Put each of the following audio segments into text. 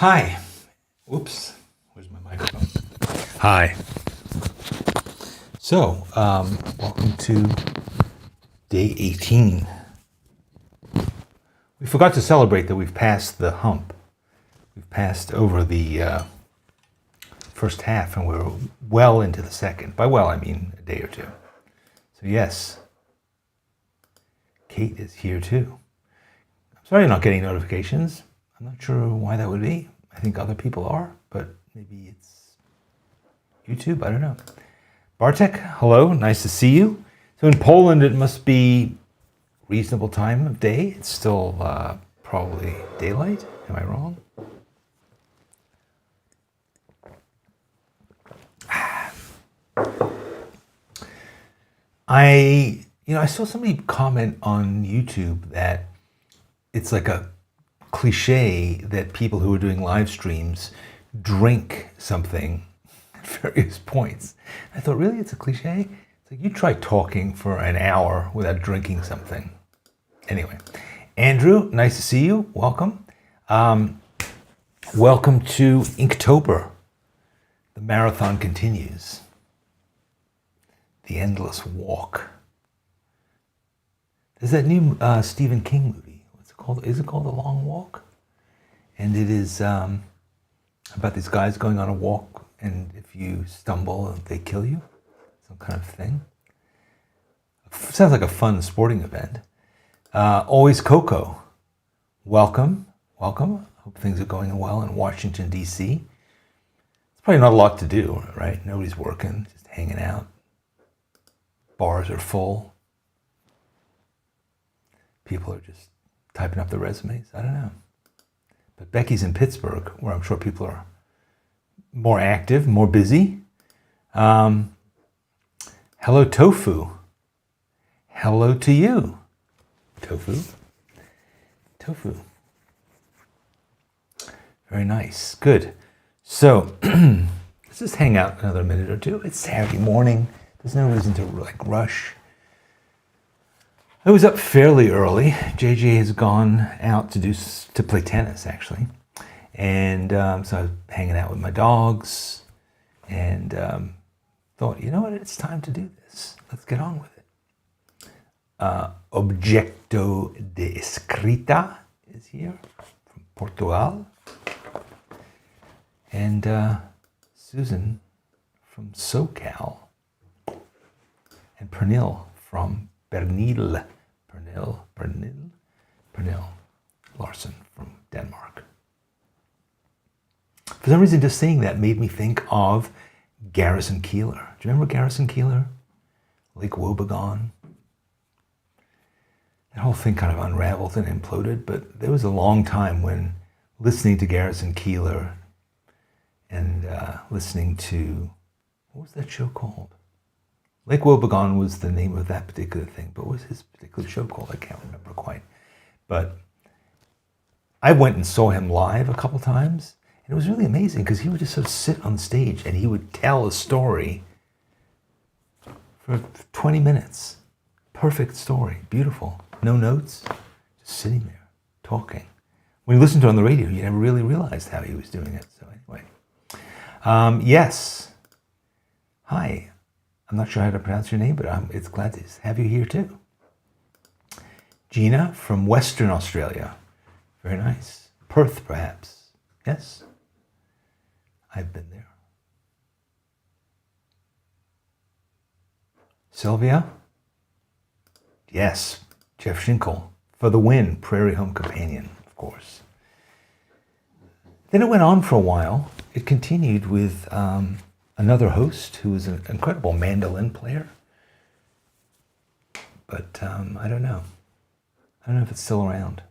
Hi. Whoops. Where's my microphone? Hi. So, welcome to day 18. We forgot to celebrate that we've passed the hump. We've passed over the first half and we're well into the second. By well, I mean a day or two. So yes, Kate is here too. I'm sorry you're not getting notifications. I'm not sure why that would be. I think other people are, but maybe it's YouTube. I don't know. Bartek, hello. Nice to see you. So in Poland, it must be reasonable time of day. It's still probably daylight. Am I wrong? I saw somebody comment on YouTube that it's like a cliche that people who are doing live streams drink something at various points. I thought, really, it's a cliche? It's like you try talking for an hour without drinking something. Anyway, Andrew, nice to see you. Welcome. Welcome to Inktober. The marathon continues. The Endless Walk. There's that new Stephen King movie. What's it called? Is it called The Long Walk? And it is about these guys going on a walk, and if you stumble, they kill you. Some kind of thing. Sounds like a fun sporting event. Always Coco. Welcome. Welcome. Hope things are going well in Washington, D.C. It's probably not a lot to do, right? Nobody's working, just hanging out. Bars are full. People are just typing up their resumes. I don't know. But Becky's in Pittsburgh, where I'm sure people are more active, more busy. Hello, Tofu. Hello to you, Tofu. Tofu. Very nice. Good. So let's just hang out another minute or two. It's Saturday morning. There's no reason to rush. I was up fairly early. JJ has gone out to play tennis, actually. And so I was hanging out with my dogs and thought, you know what, it's time to do this. Let's get on with it. Objeto de Escrita is here from Portugal. And Susan from SoCal. And Pernil from Pernil Larson from Denmark. For some reason, just saying that made me think of Garrison Keillor. Do you remember Garrison Keillor? Lake Wobegon? That whole thing kind of unraveled and imploded, but there was a long time when listening to Garrison Keillor and listening to, what was that show called? Lake Wobegon was the name of that particular thing, but what was his particular show called? I can't remember quite. But I went and saw him live a couple times, and it was really amazing because he would just sort of sit on stage and he would tell a story for 20 minutes. Perfect story, beautiful. No notes, just sitting there, talking. When you listen to it on the radio, you never really realized how he was doing it. So anyway, yes. Hi. I'm not sure how to pronounce your name, but it's glad to have you here too. Gina from Western Australia. Very nice. Perth, perhaps. Yes? I've been there. Sylvia? Yes. Jeff Schinkel. For the win. Prairie Home Companion, of course. Then it went on for a while. It continued with another host who is an incredible mandolin player. But I don't know. I don't know if it's still around.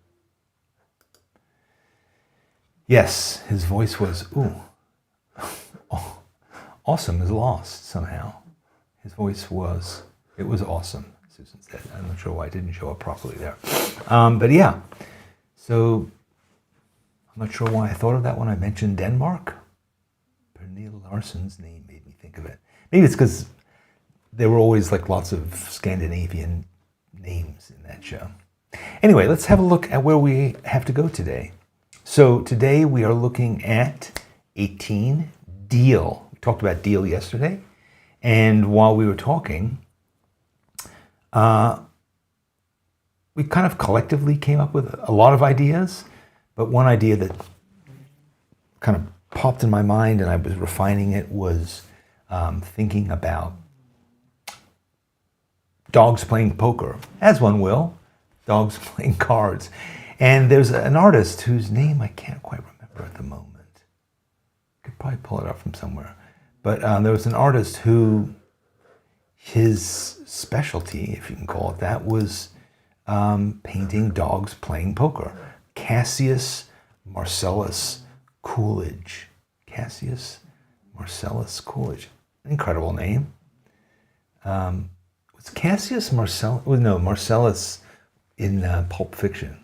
Yes, his voice was, awesome is lost somehow. His voice was, it was awesome, Susan said. I'm not sure why it didn't show up properly there. But yeah, so I'm not sure why I thought of that when I mentioned Denmark. Pernil Larson's name made me think of it. Maybe it's because there were always like lots of Scandinavian names in that show. Anyway, let's have a look at where we have to go today. So today we are looking at 18, Deal. We talked about Deal yesterday. And while we were talking, we kind of collectively came up with a lot of ideas. But one idea that kind of popped in my mind and I was refining it was thinking about dogs playing poker, as one will, dogs playing cards. And there's an artist whose name I can't quite remember at the moment. I could probably pull it up from somewhere. But there was an artist who his specialty, if you can call it that, was painting dogs playing poker. Cassius Marcellus Coolidge. Cassius Marcellus Coolidge. Incredible name. Was Cassius Marcellus? Well, no, Marcellus in Pulp Fiction.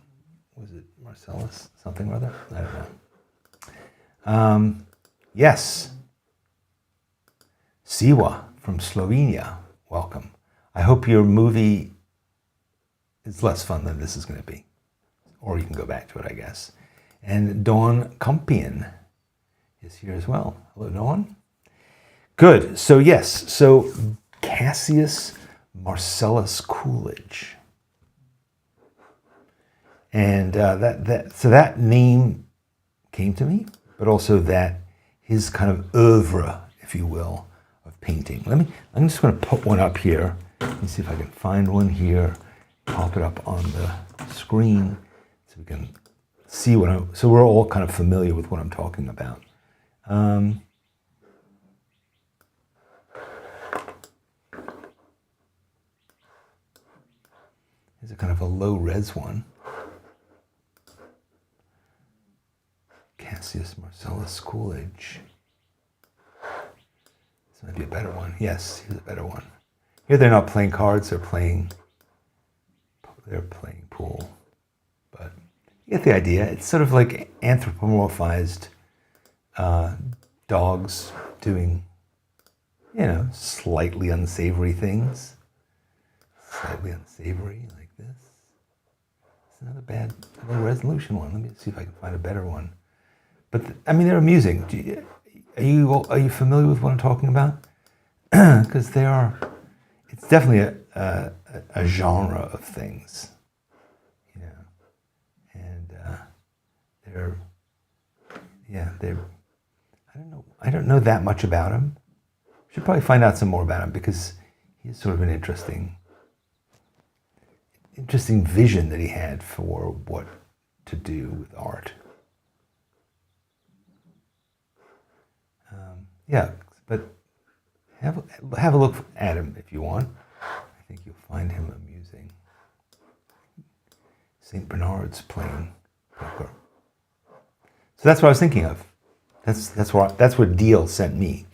Was it Marcellus something or other? I don't know. Yes. Siwa from Slovenia. Welcome. I hope your movie is less fun than this is going to be. Or you can go back to it, I guess. And Dawn Compian is here as well. Hello, Dawn. Good. So, yes. So, Cassius Marcellus Coolidge. And so that name came to me, but also that his kind of oeuvre, if you will, of painting. I'm just going to put one up here. Let me see if I can find one here. Pop it up on the screen so we can see so we're all kind of familiar with what I'm talking about. Here's a kind of a low res one. Cassius Marcellus Coolidge. This might be a better one. Yes, here's a better one. Here they're not playing cards, they're playing pool. But you get the idea. It's sort of like anthropomorphized dogs doing, slightly unsavory things. Slightly unsavory, like this. It's another bad low resolution one. Let me see if I can find a better one. But they're amusing. Are you familiar with what I'm talking about? Because it's definitely a genre of things, and I don't know that much about him. Should probably find out some more about him because he's sort of an interesting vision that he had for what to do with art. But have a look at him if you want. I think you'll find him amusing. St. Bernard's playing poker. So that's what I was thinking of. That's what Deal sent me.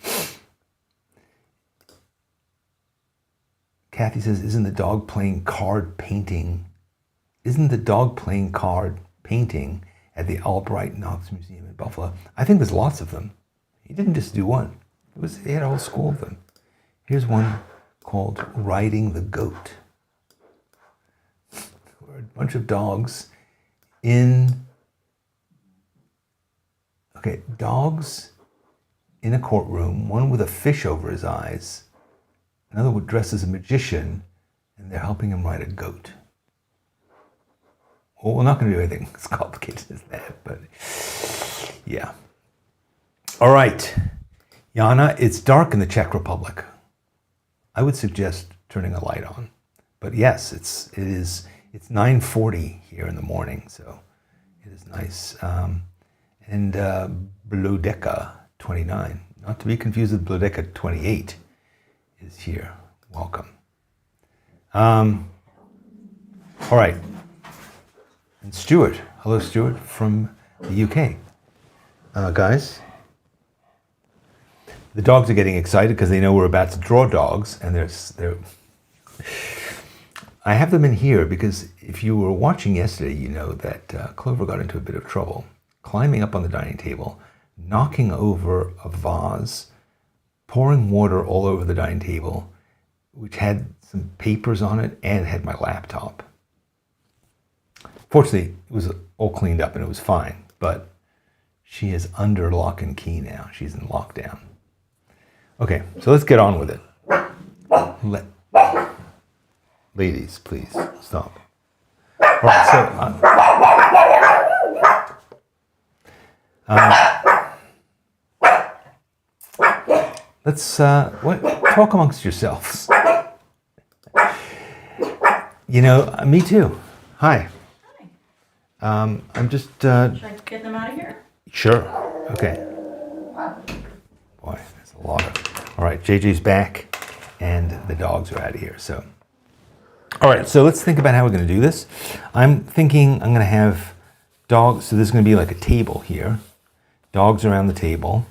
Kathy says, isn't the dog playing card painting at the Albright Knox Museum in Buffalo? I think there's lots of them. He didn't just do one. He had a whole school of them. Here's one called Riding the Goat. Where a bunch of dogs dogs in a courtroom, one with a fish over his eyes, another one dressed as a magician, and they're helping him ride a goat. Well, we're not going to do anything as complicated as that, but yeah. All right. Yana, it's dark in the Czech Republic. I would suggest turning a light on. But yes, it's 9:40 here in the morning, so it is nice. And Blodeca 29, not to be confused with Blodeca 28, is here. Welcome. All right. And Stuart. Hello, Stuart, from the UK. Guys, the dogs are getting excited because they know we're about to draw dogs, and I have them in here because if you were watching yesterday, you know that Clover got into a bit of trouble, climbing up on the dining table, knocking over a vase, pouring water all over the dining table, which had some papers on it and had my laptop. Fortunately, it was all cleaned up and it was fine. but she is under lock and key now. She's in lockdown. Okay, so let's get on with it. Ladies, please stop. All right, so let's talk amongst yourselves. You know, me too. Hi. I'm just. Should I get them out of here? Sure. Okay. Boy, there's a lot of. All right, JJ's back, and the dogs are out of here. So. All right, so let's think about how we're going to do this. I'm thinking I'm going to have dogs. So there's going to be like a table here, dogs around the table,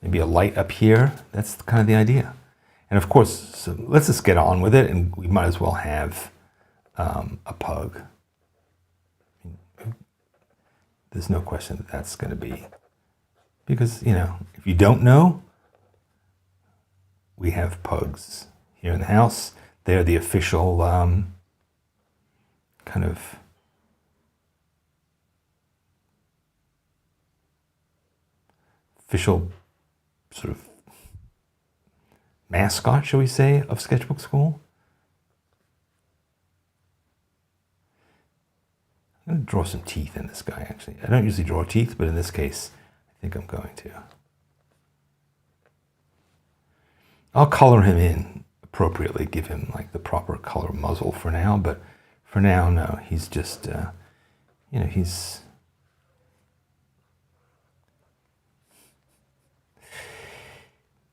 maybe a light up here. That's kind of the idea. And of course, so let's just get on with it, and we might as well have a pug. There's no question that that's going to be, because, you know, if you don't know, we have pugs here in the house. They're the official kind of official sort of mascot, shall we say, of Sketchbook School. I'm going to draw some teeth in this guy, actually. I don't usually draw teeth, but in this case, I think I'm going to. I'll color him in appropriately, give him like the proper color muzzle for now, but for now, no, he's just, you know, he's...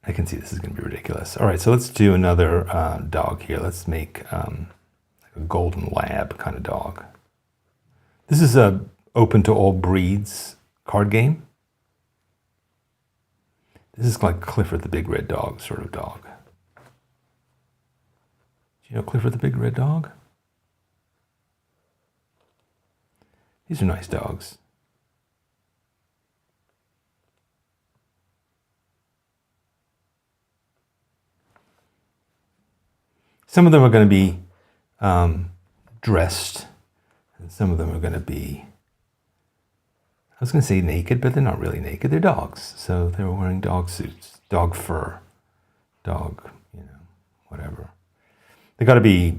I can see this is going to be ridiculous. All right, so let's do another dog here. Let's make like a golden lab kind of dog. This is a open to all breeds card game. This is like Clifford the Big Red Dog sort of dog. Do you know Clifford the Big Red Dog? These are nice dogs. Some of them are going to be dressed, and some of them are going to be, I was going to say naked, but they're not really naked. They're dogs. So they're wearing dog suits, dog fur, dog, you know, whatever. They got to be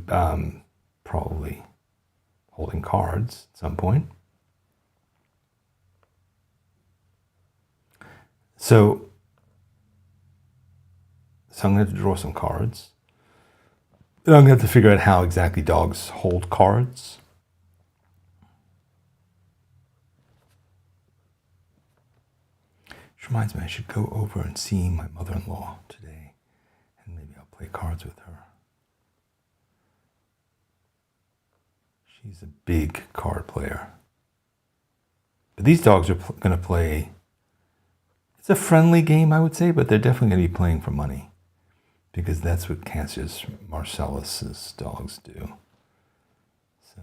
probably holding cards at some point. So I'm going to have to draw some cards. Then I'm going to have to figure out how exactly dogs hold cards. Which reminds me, I should go over and see my mother-in-law today, and maybe I'll play cards with her. She's a big card player. But these dogs are going to play, it's a friendly game, I would say, but they're definitely going to be playing for money, because that's what Cassius Marcellus's dogs do. So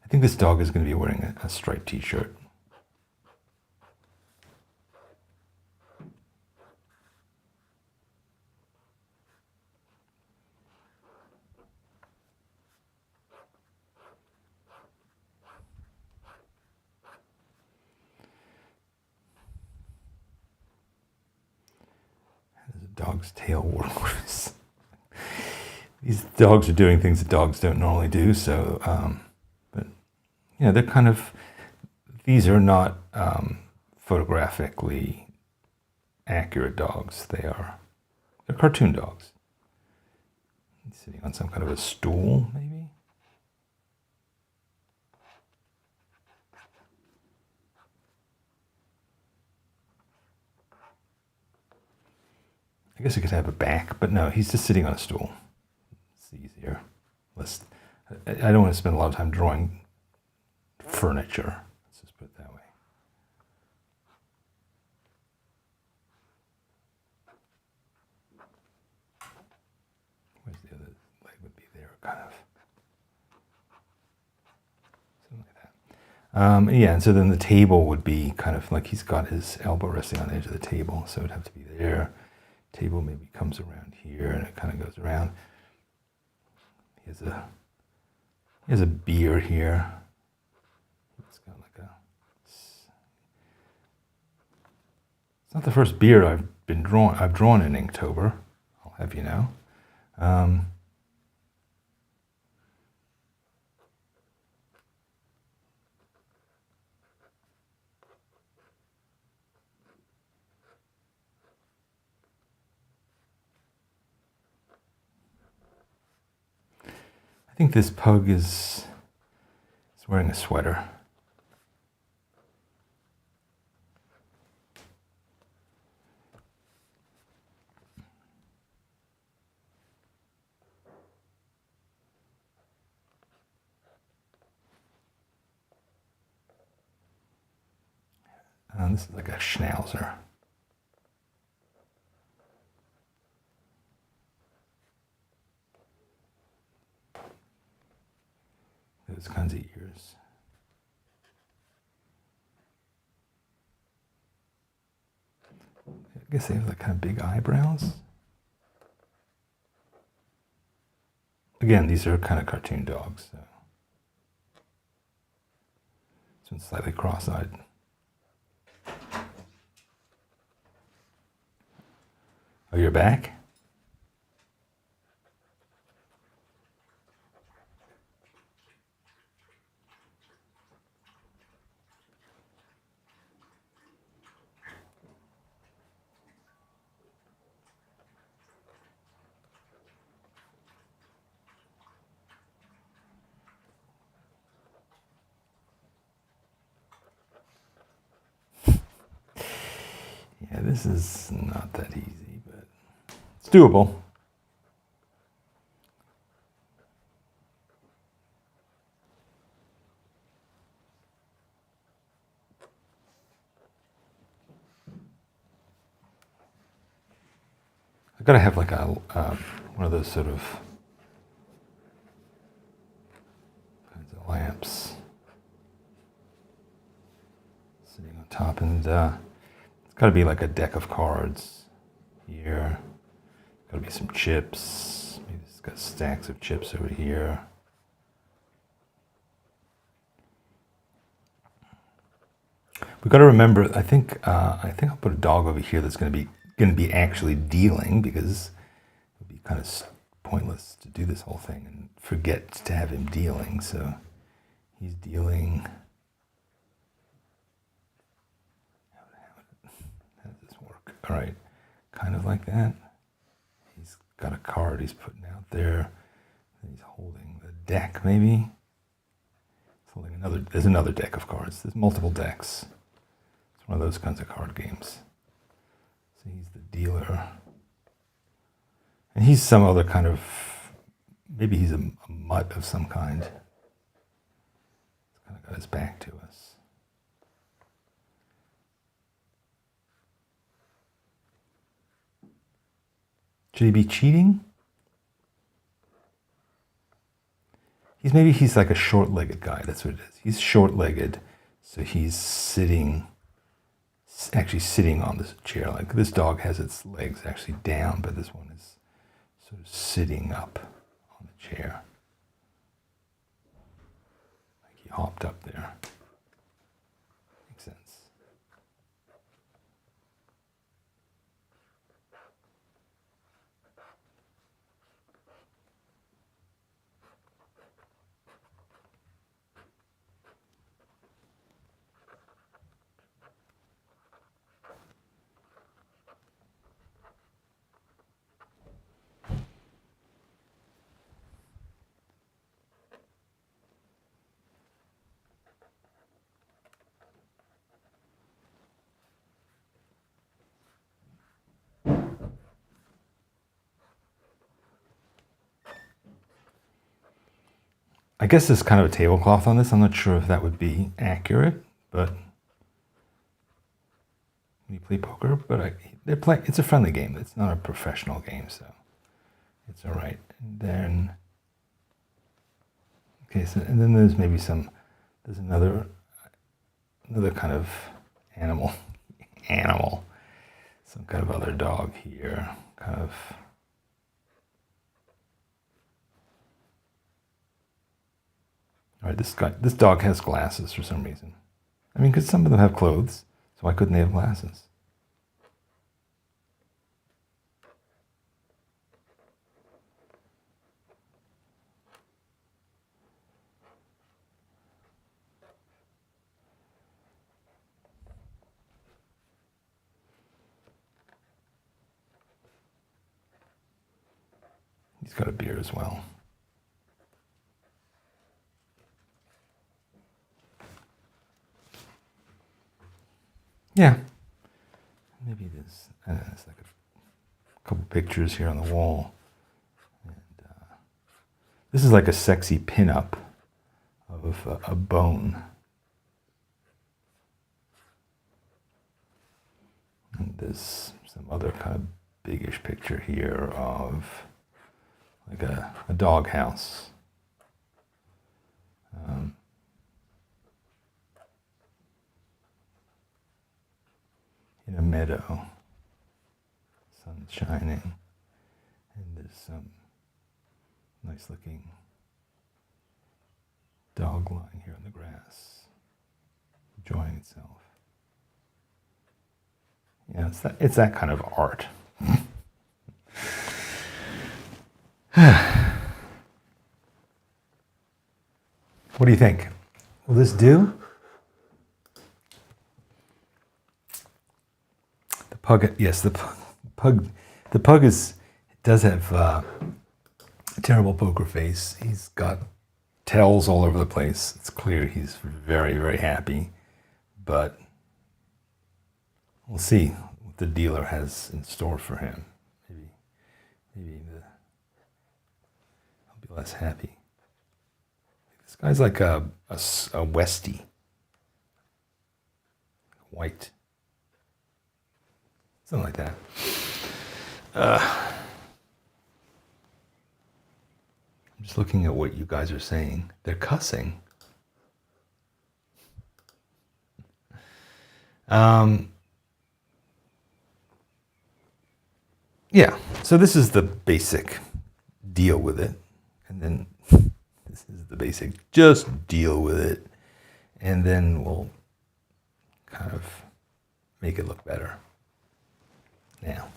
I think this dog is going to be wearing a striped t-shirt. Dog's tail warblers. These dogs are doing things that dogs don't normally do. So, but you know, they're kind of, these are not photographically accurate dogs. They're cartoon dogs. He's sitting on some kind of a stool, maybe. I guess he could have a back, but no, he's just sitting on a stool. It's easier. I don't want to spend a lot of time drawing furniture. Let's just put it that way. Where's the other leg would be there, kind of. Something like that. Yeah, and so then the table would be kind of like he's got his elbow resting on the edge of the table, so it'd have to be there. Table maybe comes around here and it kind of goes around. He has a He has a beard here. It's got like a... It's not the first beard I've drawn in Inktober, I'll have you know. I think this pug is wearing a sweater. This is like a schnauzer. Those kinds of ears. I guess they have like kind of big eyebrows. Again, these are kind of cartoon dogs. So. This one's slightly cross-eyed. Oh, you're back? Yeah, this is not that easy, but it's doable. I've got to have like a one of those sort of kinds of lamps sitting on top, and it's got to be like a deck of cards here. Got to be some chips. Maybe it's got stacks of chips over here. We've got to remember. I think I'll put a dog over here that's going to be actually dealing, because it would be kind of pointless to do this whole thing and forget to have him dealing. So he's dealing. How does this work? All right, kind of like that. He's got a card he's putting out there. And he's holding the deck, maybe. He's holding another. There's another deck of cards. There's multiple decks. It's one of those kinds of card games. So he's the dealer. And he's some other kind of, maybe he's a mutt of some kind. He's kind of got his back to us. Should he be cheating? Maybe he's like a short-legged guy. That's what it is. He's short-legged, so he's actually sitting on this chair. Like this dog has its legs actually down, but this one is sort of sitting up on the chair. Like he hopped up there. Makes sense. I guess there's kind of a tablecloth on this. I'm not sure if that would be accurate, but when you play poker, but they're playing. It's a friendly game. It's not a professional game, so it's all right. And then, okay, so and then there's maybe there's another kind of animal, some kind of other dog here, kind of. All right, this dog has glasses for some reason. I mean, because some of them have clothes, so why couldn't they have glasses? He's got a beard as well. Yeah. Maybe there's like a couple pictures here on the wall. And, this is like a sexy pinup of a bone. And there's some other kind of biggish picture here of like a dog house. In a meadow, sun's shining, and there's some nice looking dog lying here in the grass, enjoying itself. Yeah, it's that kind of art. What do you think? Will this do? The pug, yes, the pug does have a terrible poker face. He's got tells all over the place. It's clear he's very, very happy, but we'll see what the dealer has in store for him. Maybe he'll be less happy. This guy's like a Westie, white, something like that. I'm just looking at what you guys are saying. They're cussing. Yeah, so this is the basic deal with it. And then this is the basic just deal with it. And then we'll kind of make it look better. Now.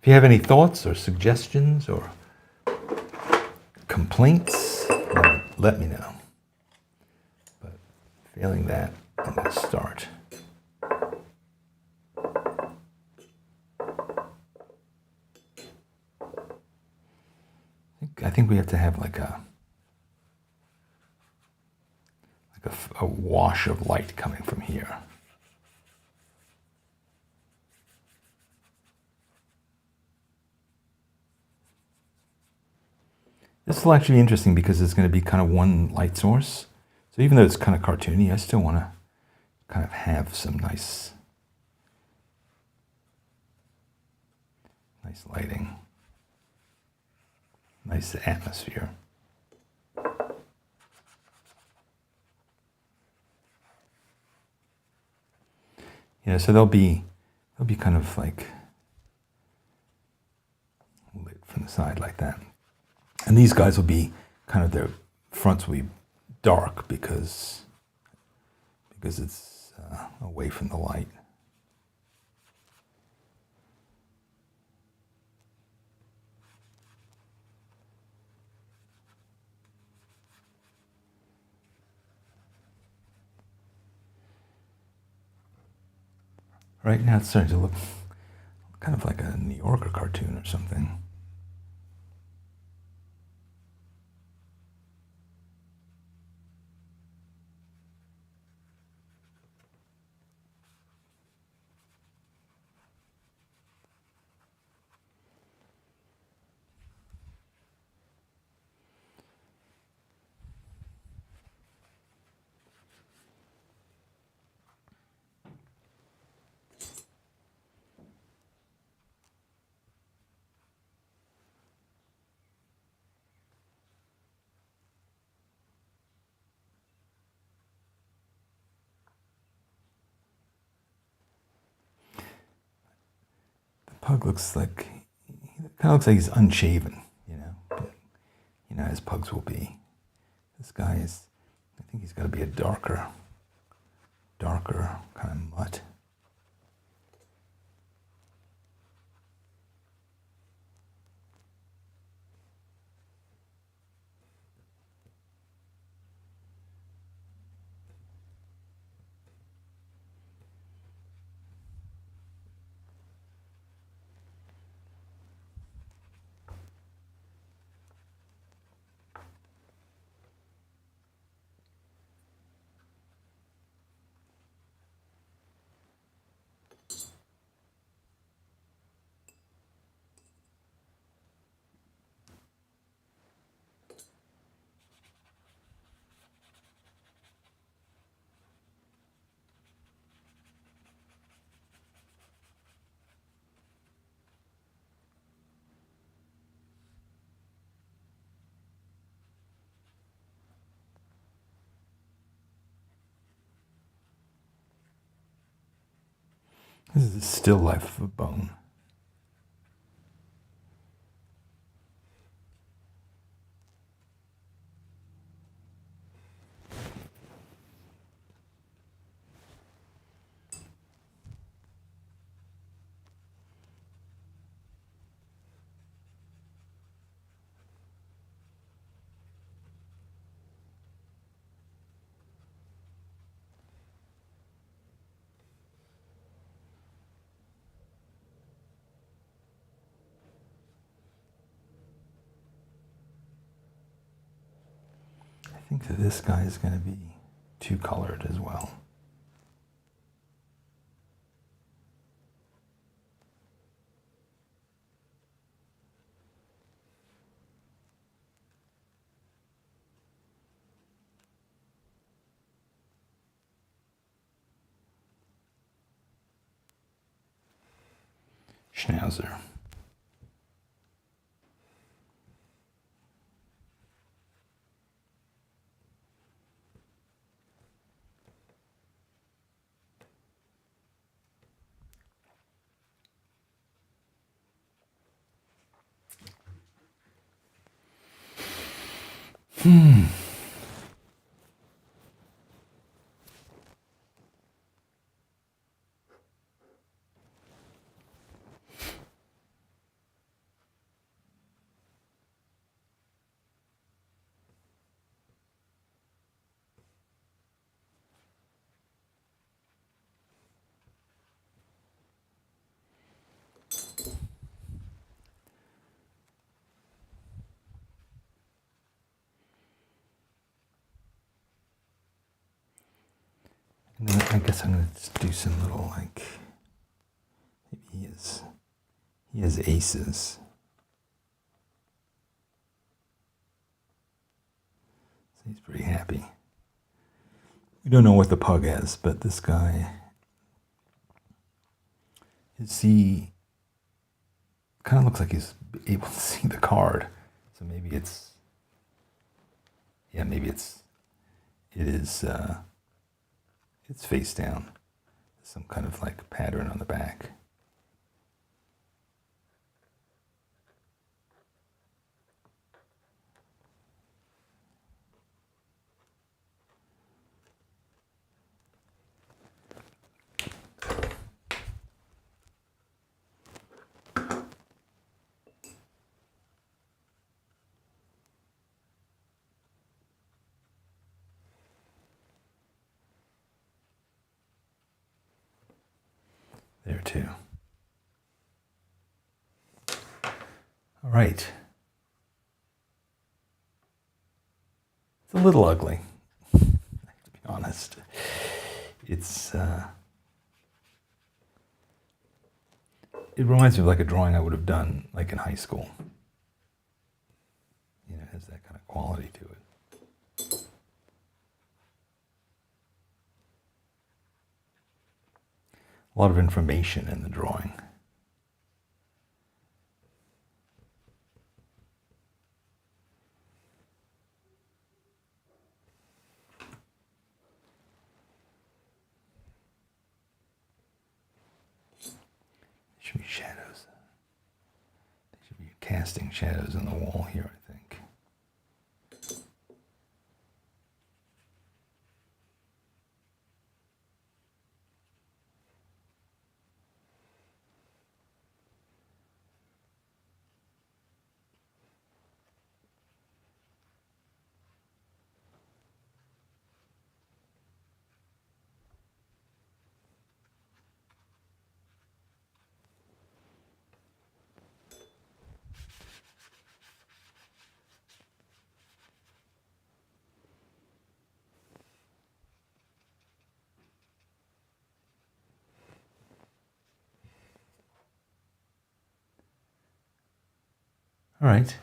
If you have any thoughts or suggestions or complaints, let me know. But failing that, I'm going to start. I think we have to have like a wash of light coming from here. This will actually be interesting because it's going to be kind of one light source. So even though it's kind of cartoony, I still want to kind of have some nice lighting, nice atmosphere. You know, so they'll be kind of like lit from the side like that. And these guys will be kind of, their fronts will be dark because it's away from the light. Right now it's starting to look kind of like a New Yorker cartoon or something. pug looks like, he kind of looks like he's unshaven, you know, but, you know, as pugs will be. This guy is, I think he's got to be a darker kind of mutt. This is a still life of a bone. I think that this guy is going to be two colored as well. Schnauzer. And then I guess I'm going to do some little, like, maybe he has aces. So he's pretty happy. We don't know what the pug has, but this guy, he kind of looks like he's able to see the card. So maybe it is, it's face down. Some kind of like pattern on the back. There too. All right. It's a little ugly, to be honest. It reminds me of like a drawing I would have done like in high school. You know, it has that kind of quality to it. A lot of information in the drawing. Should be shadows. casting shadows on the wall here, I think. All right.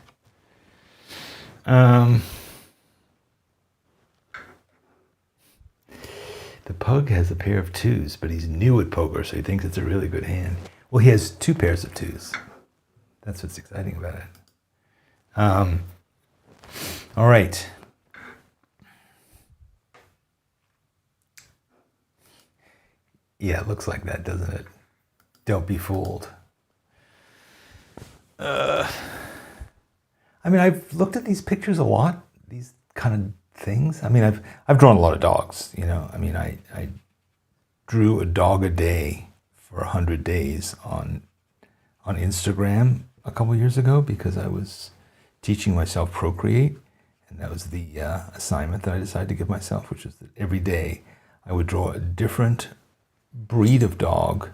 The pug has a pair of twos, but he's new at poker, so he thinks it's a really good hand. Well, he has two pairs of twos. That's what's exciting about it. All right. Yeah, it looks like that, doesn't it? Don't be fooled. I mean, I've looked at these pictures a lot, these kind of things. I mean, I've drawn a lot of dogs, you know. I mean, I drew a dog a day for 100 days on Instagram a couple years ago because I was teaching myself Procreate, and that was the assignment that I decided to give myself, which was that every day I would draw a different breed of dog,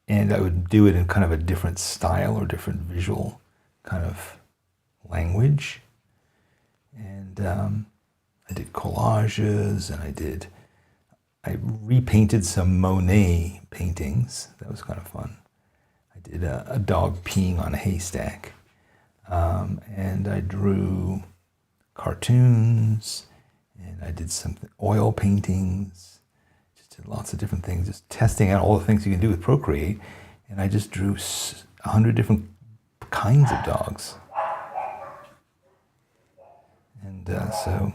and I would do it in kind of a different style or different visual kind of language. And I did collages, and I repainted some Monet paintings. That was kind of fun. I did a dog peeing on a haystack. And I drew cartoons, and I did some oil paintings, just did lots of different things, just testing out all the things you can do with Procreate. And I just drew 100 different kinds of dogs. And so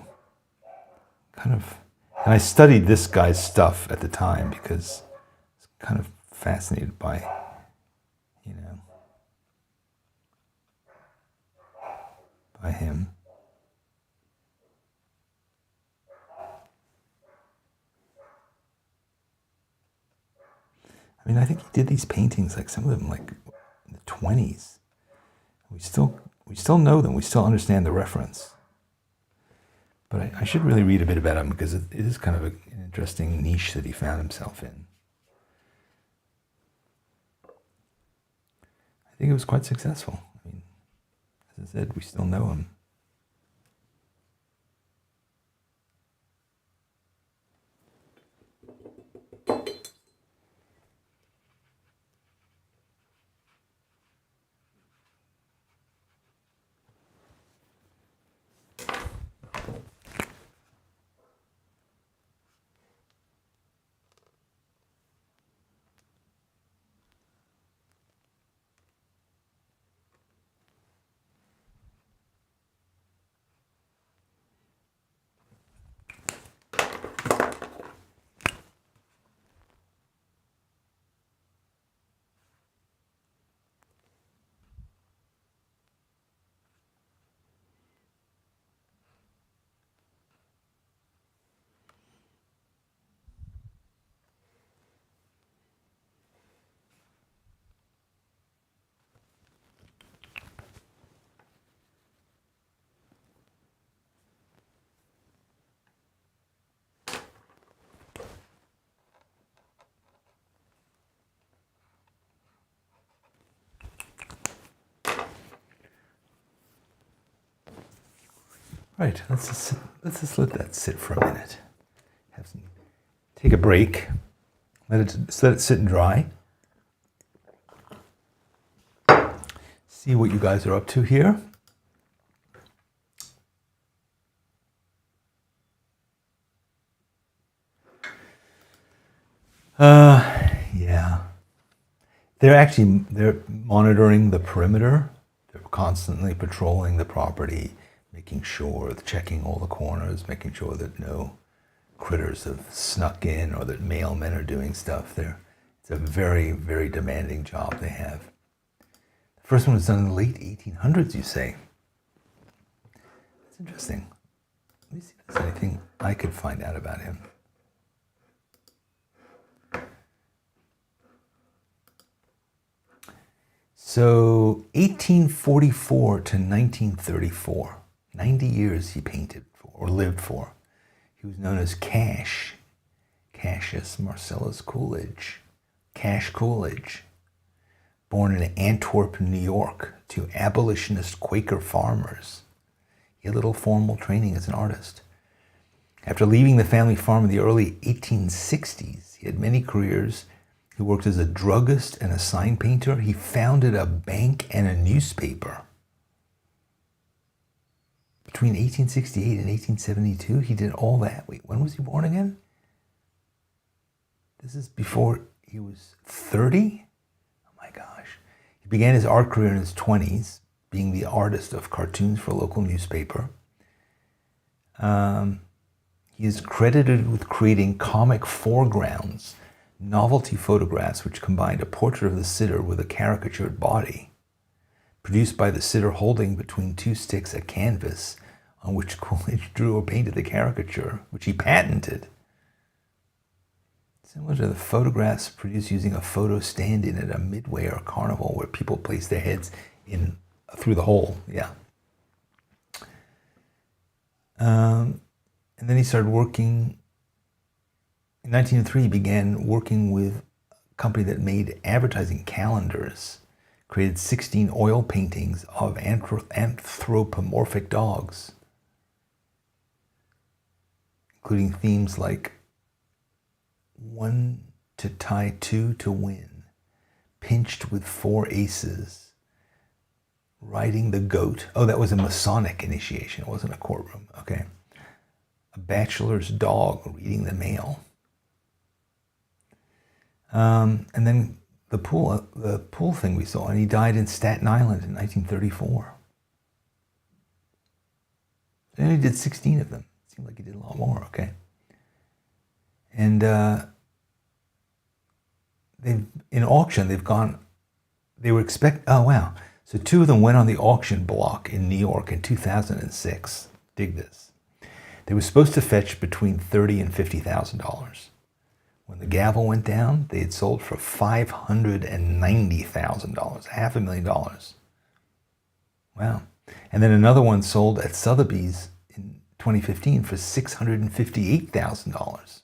kind of, and I studied this guy's stuff at the time because I was kind of fascinated by, you know, by him. I mean, I think he did these paintings, like some of them like in the 20s. We still know them. We still understand the reference. But I should really read a bit about him because it is kind of an interesting niche that he found himself in. I think it was quite successful. I mean, as I said, we still know him. Right, let's just let that sit for a minute. Take a break. Let it sit and dry. See what you guys are up to here. Yeah. They're monitoring the perimeter. They're constantly patrolling the property, making sure, checking all the corners, making sure that no critters have snuck in or that mailmen are doing stuff there. It's a very, very demanding job they have. First one was done in the late 1800s, you say? That's interesting. Let me see if there's anything I could find out about him. So 1844 to 1934, 90 years he painted for, or lived for. He was known as Cash, Cassius Marcellus Coolidge, Cash Coolidge. Born in Antwerp, New York, to abolitionist Quaker farmers. He had little formal training as an artist. After leaving the family farm in the early 1860s, he had many careers. He worked as a druggist and a sign painter. He founded a bank and a newspaper. Between 1868 and 1872, he did all that. Wait, when was he born again? This is before he was 30? Oh my gosh. He began his art career in his 20s, being the artist of cartoons for a local newspaper. He is credited with creating comic foregrounds, novelty photographs which combined a portrait of the sitter with a caricatured body, produced by the sitter holding between two sticks a canvas on which Coolidge drew or painted the caricature, which he patented. Similar to the photographs produced using a photo stand-in at a midway or carnival where people place their heads in through the hole, yeah. And then he started working. In 1903, he began working with a company that made advertising calendars, created 16 oil paintings of anthropomorphic dogs, including themes like one to tie, two to win, pinched with 4 aces, riding the goat. Oh, that was a Masonic initiation. It wasn't a courtroom. Okay. A bachelor's dog reading the mail. And then the pool thing we saw, and he died in Staten Island in 1934. And he did 16 of them. It seemed like he did a lot more, okay? And in auction, they were oh wow. So 2 of them went on the auction block in New York in 2006. Dig this. They were supposed to fetch between $30,000 and $50,000. When the gavel went down, they had sold for $590,000, $500,000. Wow. And then another one sold at Sotheby's in 2015 for $658,000.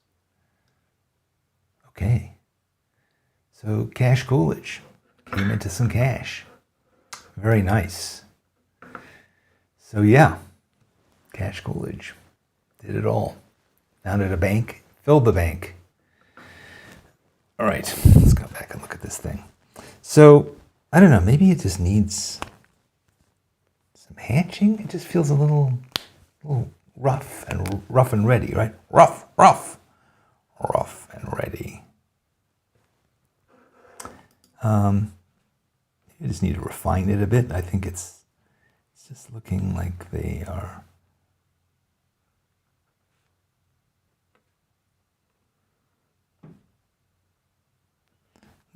Okay. So Cash Coolidge came into some cash. Very nice. So yeah, Cash Coolidge did it all. Founded a bank, filled the bank. All right, let's go back and look at this thing. So, I don't know, maybe it just needs some hatching. It just feels a little rough and ready, right? Rough and ready. You just need to refine it a bit. I think it's just looking like they are.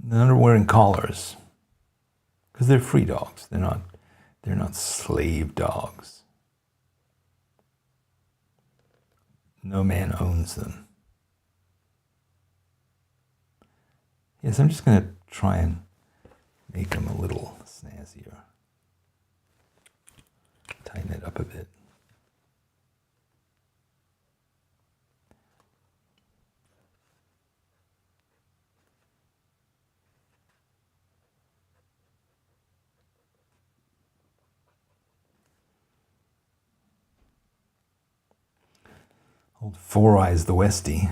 They're not wearing collars because they're free dogs. They're not slave dogs. No man owns them. Yes, I'm just going to try and make them a little snazzier. Tighten it up a bit. Old Four Eyes the Westie.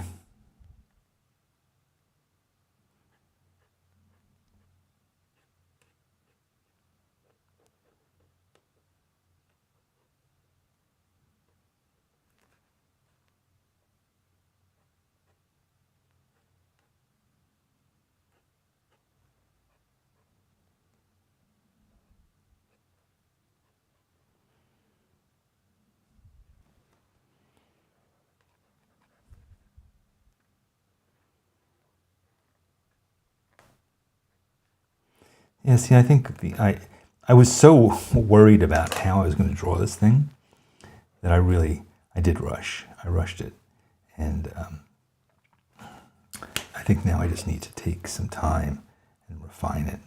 Yeah, see, I think I was so worried about how I was going to draw this thing that I did rush. I rushed it. And I think now I just need to take some time and refine it.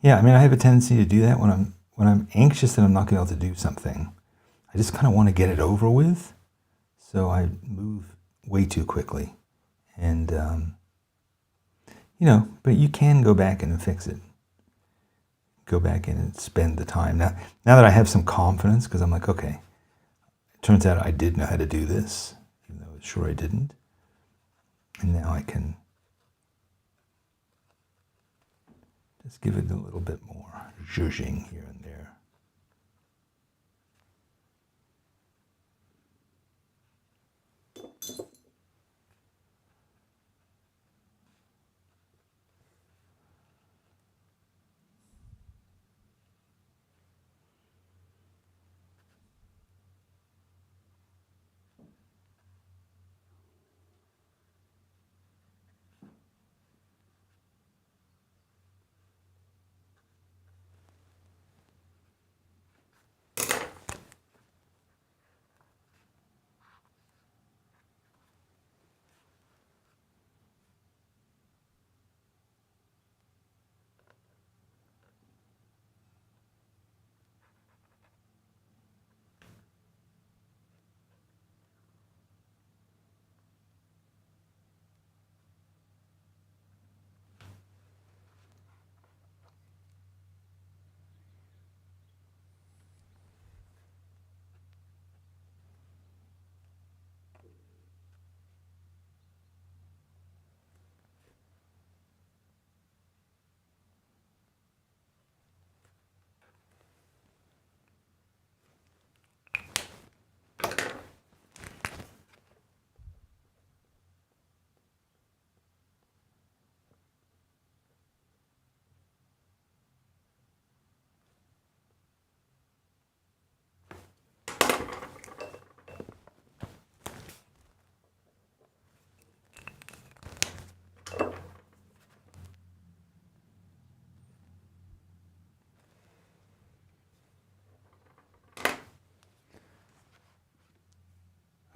Yeah, I mean, I have a tendency to do that when I'm anxious that I'm not going to be able to do something. I just kind of want to get it over with, so I move way too quickly. And but you can go back in and fix it. Go back in and spend the time. Now that I have some confidence, because I'm like, okay, it turns out I did know how to do this, even though I was sure I didn't. And now I can just give it a little bit more zhuzhing here and there.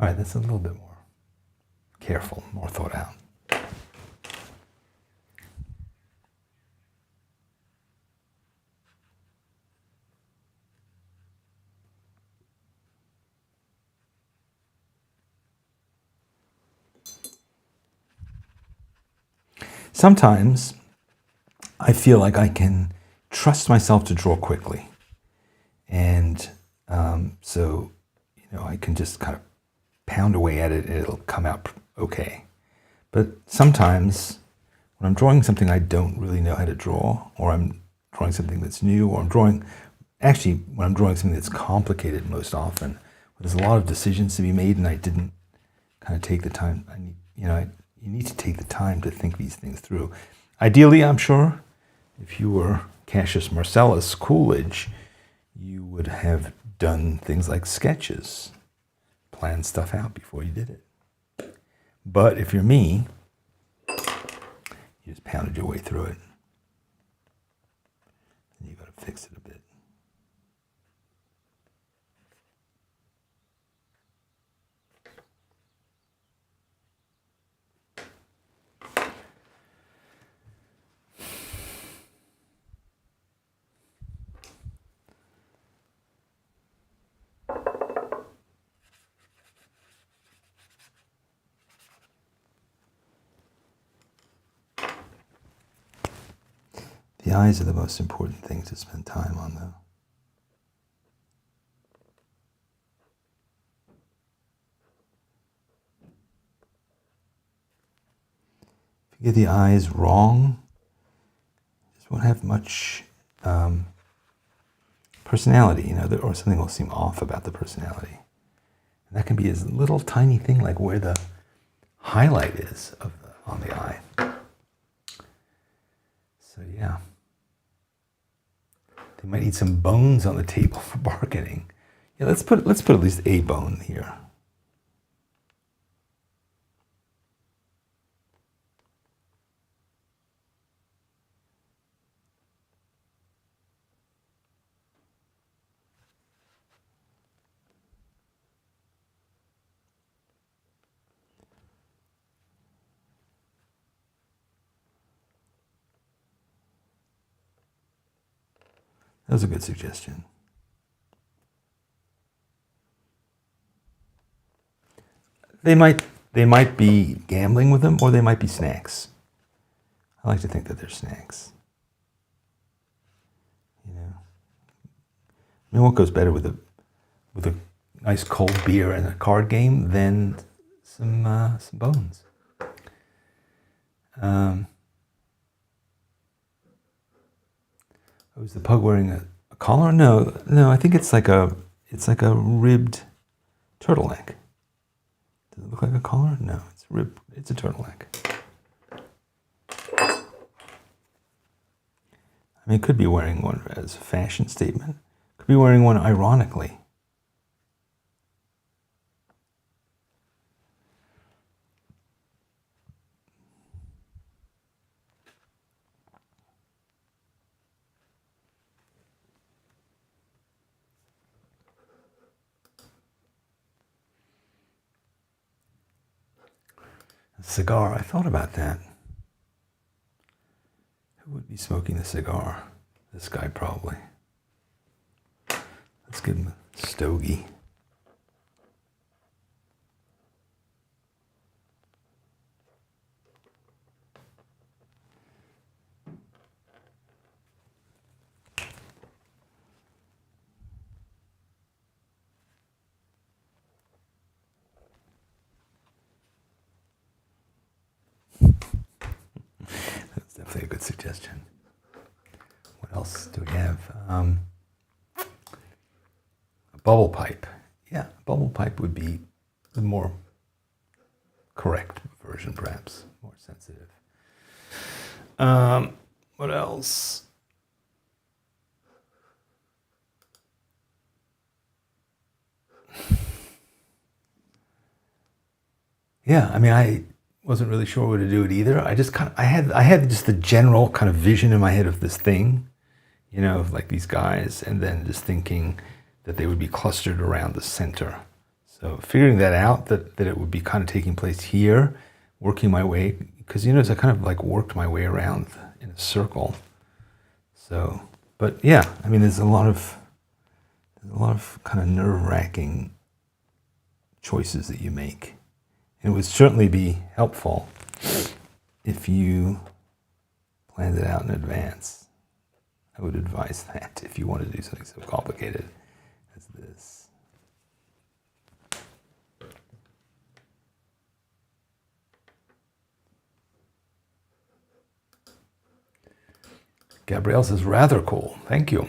All right, that's a little bit more careful, more thought out. Sometimes I feel like I can trust myself to draw quickly. And so, I can just kind of pound away at it and it'll come out okay. But sometimes when I'm drawing something I don't really know how to draw, or I'm drawing something that's new, or when I'm drawing something that's complicated most often, there's a lot of decisions to be made and I didn't kind of take the time. You need to take the time to think these things through. Ideally, I'm sure, if you were Cassius Marcellus Coolidge, you would have done things like sketches, plan stuff out before you did it. But if you're me, you just pounded your way through it. And you got to fix it a bit. The eyes are the most important thing to spend time on, though. If you get the eyes wrong, you just won't have much personality, or something will seem off about the personality. And that can be a little tiny thing like where the highlight is on the eye. So yeah. They might need some bones on the table for bargaining. Yeah, let's put at least a bone here. That was a good suggestion. They might be gambling with them, or they might be snacks. I like to think that they're snacks. You know, I mean, what goes better with a nice cold beer and a card game than some bones? Was the pug wearing a collar? No. I think it's like a ribbed turtleneck. Does it look like a collar? No, it's ribbed. It's a turtleneck. I mean, it could be wearing one as a fashion statement. Could be wearing one ironically. A cigar, I thought about that. Who would be smoking a cigar? This guy probably. Let's give him a stogie. That's definitely a good suggestion. What else do we have? A bubble pipe. Yeah, a bubble pipe would be the more correct version, perhaps. More sensitive. What else? Yeah, I mean, I wasn't really sure what to do it either. I had just the general kind of vision in my head of this thing, of like these guys, and then just thinking that they would be clustered around the center. So figuring that out, that it would be kind of taking place here, working my way, because as I kind of like worked my way around in a circle. So, but yeah, I mean, there's a lot of kind of nerve-wracking choices that you make. It would certainly be helpful if you planned it out in advance. I would advise that if you want to do something so complicated as this. Gabrielle says, rather cool. Thank you.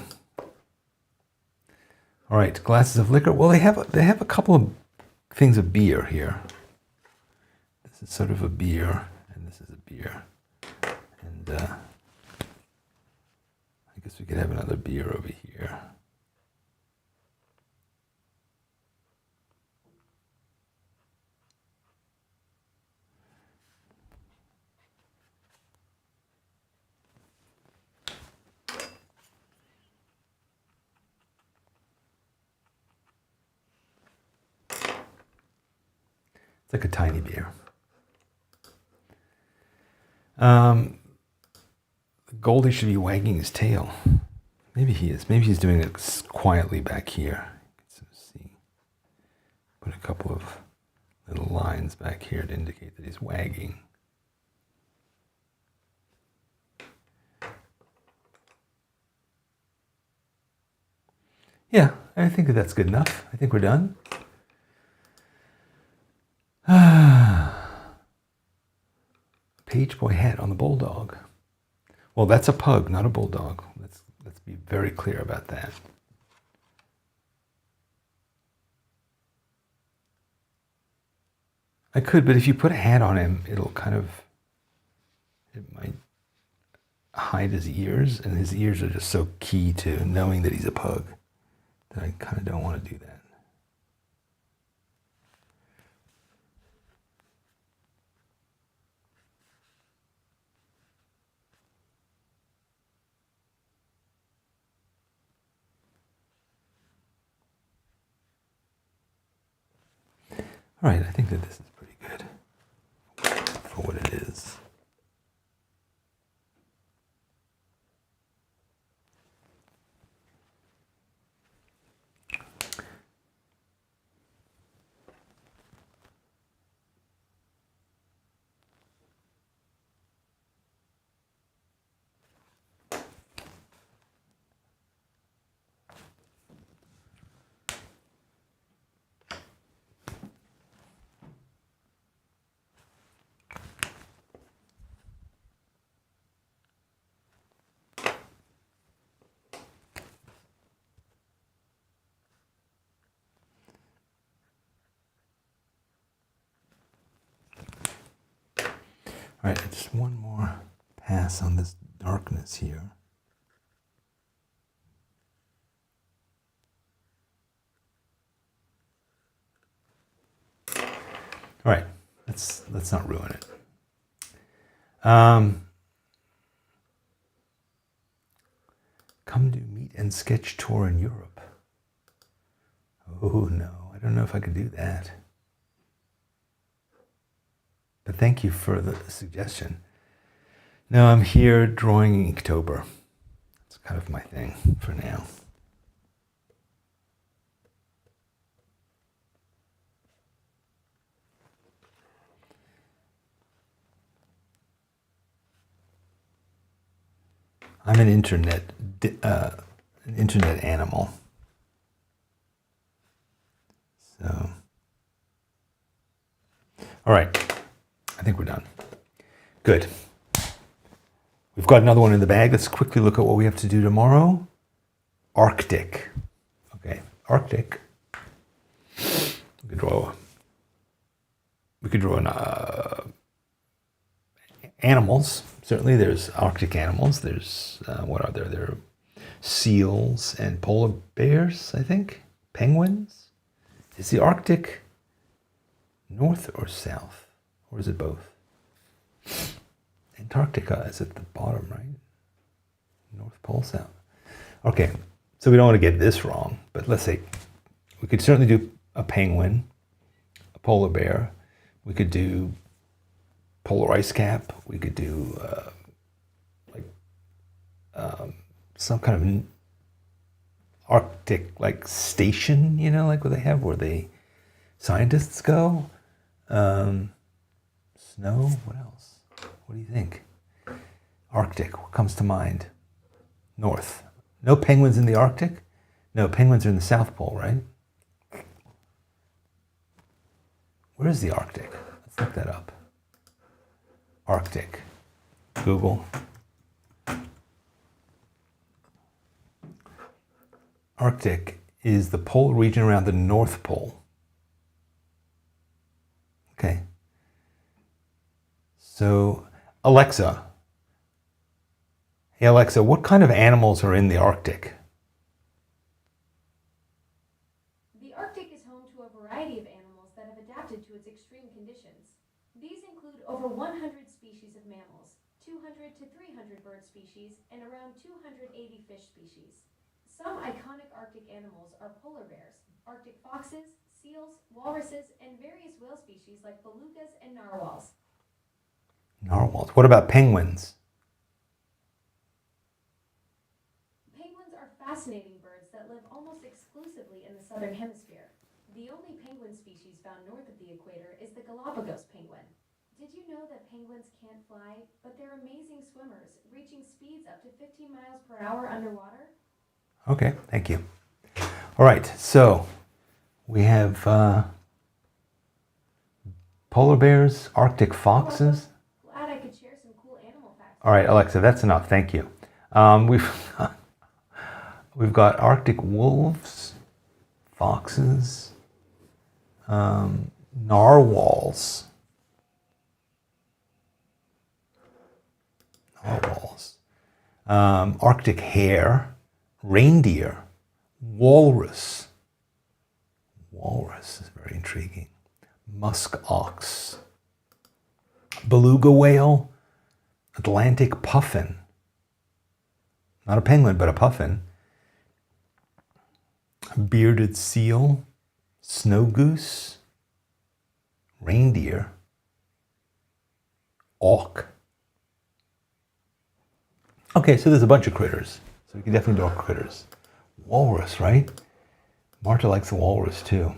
All right, glasses of liquor. Well, they have a couple of things of beer here. This is sort of a beer, and this is a beer. And I guess we could have another beer over here. It's like a tiny beer. Goldie should be wagging his tail. Maybe he is. Maybe he's doing it quietly back here. Let's see. Put a couple of little lines back here to indicate that he's wagging. Yeah, I think that's good enough. I think we're done. Page boy hat on the bulldog. Well, that's a pug, not a bulldog. Let's be very clear about that. I could, but if you put a hat on him, it might hide his ears, and his ears are just so key to knowing that he's a pug that I kind of don't want to do that. All right, I think that this is pretty good for what it is. All right, just one more pass on this darkness here. All right, let's not ruin it. Come to meet and sketch tour in Europe. Oh no, I don't know if I could do that. But thank you for the suggestion. No, I'm here drawing Inktober. It's kind of my thing for now. I'm an internet animal. So, all right, I think we're done. Good. We've got another one in the bag. Let's quickly look at what we have to do tomorrow. Arctic. Okay, Arctic. We could draw animals. Certainly, there's Arctic animals. There's what are there? There are seals and polar bears, I think. Penguins. Is the Arctic north or south? Or is it both? Antarctica is at the bottom, right? North Pole, south. Okay, so we don't want to get this wrong, but let's say we could certainly do a penguin, a polar bear. We could do polar ice cap. We could do some kind of Arctic station, like what they have where the scientists go. Snow. What else? What do you think? Arctic. What comes to mind? North. No penguins in the Arctic? No, penguins are in the South Pole, right? Where is the Arctic? Let's look that up. Arctic. Google. Arctic is the polar region around the North Pole. Okay. So, Alexa. Hey, Alexa, what kind of animals are in the Arctic? The Arctic is home to a variety of animals that have adapted to its extreme conditions. These include over 100 species of mammals, 200 to 300 bird species, and around 280 fish species. Some iconic Arctic animals are polar bears, Arctic foxes, seals, walruses, and various whale species like belugas and narwhals. Narwhals. What about penguins? Penguins are fascinating birds that live almost exclusively in the southern hemisphere. The only penguin species found north of the equator is the Galapagos penguin. Did you know that penguins can't fly, but they're amazing swimmers, reaching speeds up to 15 miles per hour underwater? Okay, thank you. All right, so we have polar bears, Arctic foxes. Glad I could share some cool animal facts. All right, Alexa, that's enough. Thank you. We've got Arctic wolves, foxes, narwhals. Arctic hare, reindeer, walrus. Walrus is very intriguing. Musk ox, beluga whale, Atlantic puffin. Not a penguin, but a puffin. Bearded seal, snow goose, reindeer, auk. Okay, so there's a bunch of critters. So we can definitely draw critters. Walrus, right? Marta likes the walrus too.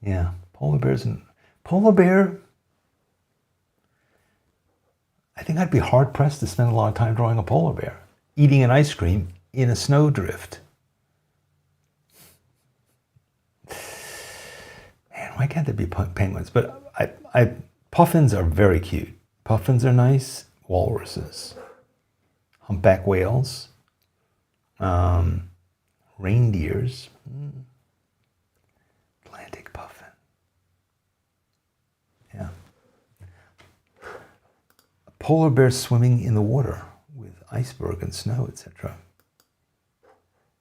Yeah, polar bears and polar bear. I think I'd be hard pressed to spend a lot of time drawing a polar bear eating an ice cream in a snowdrift. Man, why can't there be penguins? But puffins are very cute. Puffins are nice. Walruses, humpback whales, reindeers, Atlantic puffin. Yeah. Polar bears swimming in the water with iceberg and snow, etc.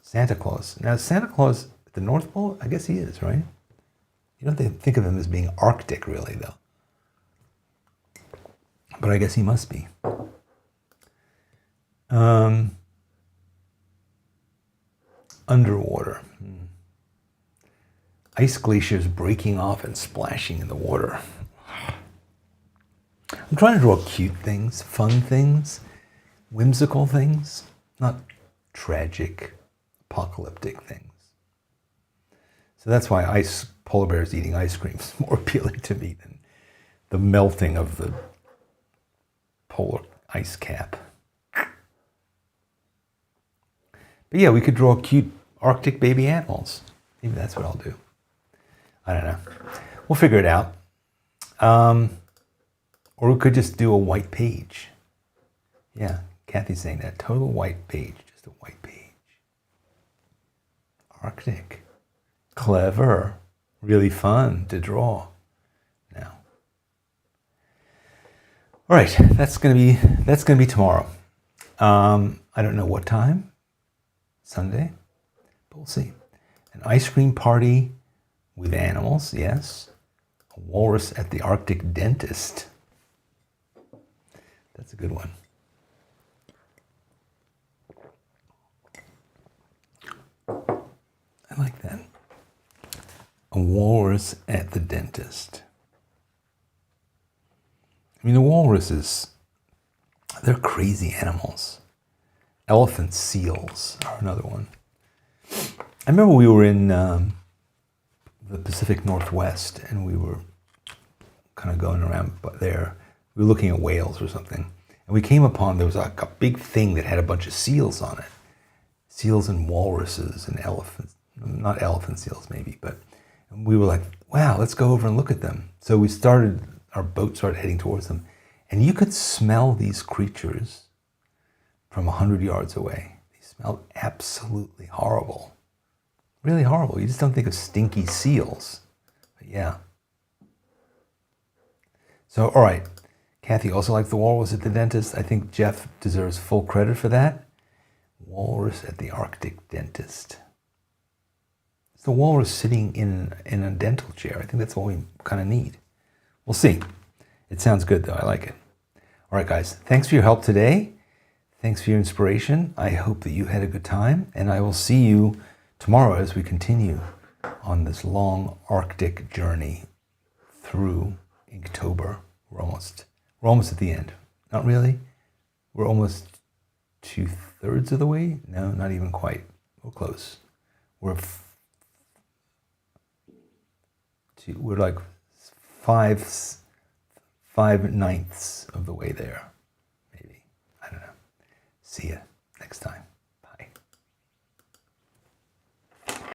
Santa Claus. Now, Santa Claus at the North Pole, I guess he is, right? You don't think of him as being Arctic, really, though. But I guess he must be. Underwater. Ice glaciers breaking off and splashing in the water. I'm trying to draw cute things, fun things, whimsical things, not tragic, apocalyptic things. So that's why polar bears eating ice cream is more appealing to me than the melting of the polar ice cap. But yeah, we could draw cute Arctic baby animals. Maybe that's what I'll do. I don't know. We'll figure it out. Or we could just do a white page. Yeah, Kathy's saying that. Total white page. Just a white page. Arctic. Clever. Really fun to draw. Now. All right, that's gonna be tomorrow. I don't know what time. Sunday, but we'll see. An ice cream party with animals, yes. A walrus at the Arctic dentist. That's a good one. I like that. A walrus at the dentist. I mean, the walruses, they're crazy animals. Elephant seals are another one. I remember we were in the Pacific Northwest and we were kind of going around there. We were looking at whales or something. And we came upon, there was like a big thing that had a bunch of seals on it. Seals and walruses and elephants. Not elephant seals maybe, but we were like, wow, let's go over and look at them. So our boat started heading towards them. And you could smell these creatures from 100 yards away. They smelled absolutely horrible. Really horrible. You just don't think of stinky seals. But yeah. So, all right. Kathy also liked the walrus at the dentist. I think Jeff deserves full credit for that. Walrus at the Arctic dentist. It's the walrus sitting in a dental chair. I think that's what we kind of need. We'll see. It sounds good, though. I like it. All right, guys. Thanks for your help today. Thanks for your inspiration. I hope that you had a good time. And I will see you tomorrow as we continue on this long Arctic journey through Inktober. We're almost at the end. Not really. We're almost 2/3 of the way. No, not even quite. We're close. We're like 5/9 of the way there. Maybe. I don't know. See ya.